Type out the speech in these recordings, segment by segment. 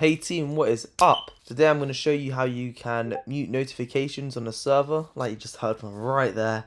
Hey team, what is up? Today I'm going to show you how you can mute notifications on a server, like you just heard from right there.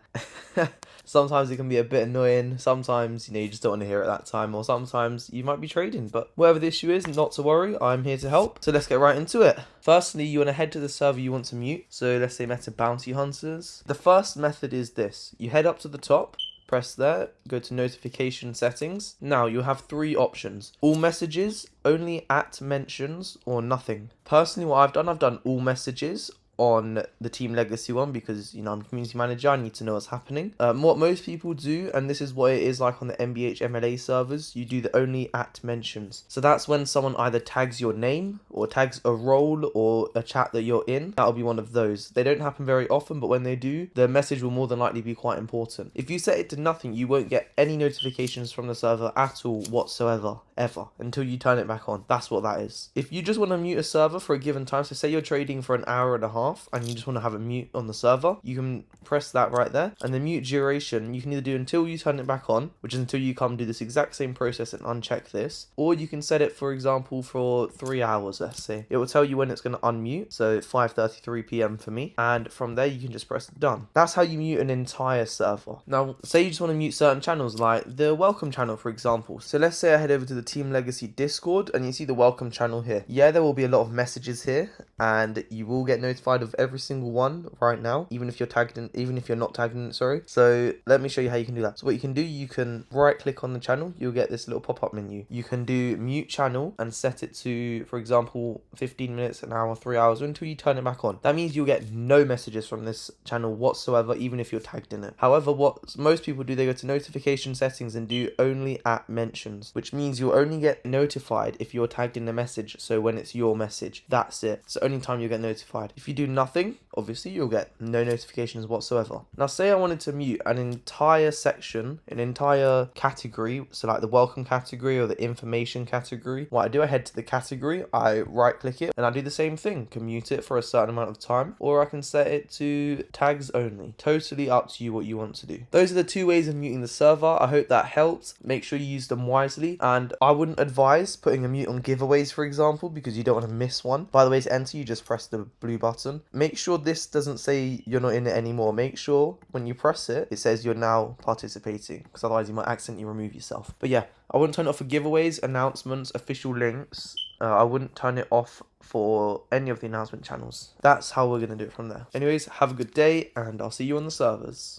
Sometimes it can be a bit annoying, sometimes you just don't want to hear it at that time, or sometimes you might be trading, but whatever the issue is, not to worry, I'm here to help. So let's get right into it. Firstly, you want to head to the server you want to mute, so let's say Meta Bounty Hunters. The first method is this: you head up to the top, press there, go to notification settings. Now you'll have three options: all messages, only at mentions, or nothing. Personally, what I've done all messages on the Team Legacy one because I'm a community manager. I need to know what's happening. What most people do, and this is what it is like on the MBH MLA servers, you do the only at mentions. So that's when someone either tags your name or tags a role or a chat that you're in. That'll be one of those. They don't happen very often, but when they do, the message will more than likely be quite important. If you set it to nothing, you won't get any notifications from the server at all whatsoever, ever, until you turn it back on. That's what that is. If you just want to mute a server for a given time, so say you're trading for an hour and a half and you just want to have a mute on the server, you can press that right there. And the mute duration you can either do until you turn it back on, which is until you come do this exact same process and uncheck this, or you can set it, for example, for 3 hours. Let's say it will tell you when it's going to unmute, so 5:33 p.m. for me, and from there you can just press done. That's how you mute an entire server. Now say you just want to mute certain channels, like the welcome channel, for example. So let's say I head over to the Team Legacy Discord and you see the welcome channel here. Yeah, there will be a lot of messages here and you will get notified of every single one right now, even if you're tagged in, even if you're not tagged in it, sorry. So let me show you how you can do that. So what you can do, you can right click on the channel, you'll get this little pop-up menu. You can do mute channel and set it to, for example, 15 minutes, an hour, 3 hours, until you turn it back on. That means you'll get no messages from this channel whatsoever, even if you're tagged in it. However, what most people do, they go to notification settings and do only at mentions, which means you'll only get notified if you're tagged in the message. So when it's your message, that's it. It's the only time you get notified. If you do nothing, obviously you'll get no notifications whatsoever. Now say I wanted to mute an entire section, an entire category, so like the welcome category or the information category. What I do, I head to the category, I right click it, and I do the same thing, can mute it for a certain amount of time, or I can set it to tags only. Totally up to you what you want to do. Those are the two ways of muting the server. I hope that helped. Make sure you use them wisely, and I wouldn't advise putting a mute on giveaways, for example, because you don't want to miss one. By the way, to enter, you just press the blue button. Make sure this doesn't say you're not in it anymore. Make sure when you press it, it says you're now participating, because otherwise you might accidentally remove yourself. But yeah, I wouldn't turn it off for giveaways, announcements, official links. I wouldn't turn it off for any of the announcement channels. That's how we're going to do it from there. Anyways, have a good day, and I'll see you on the servers.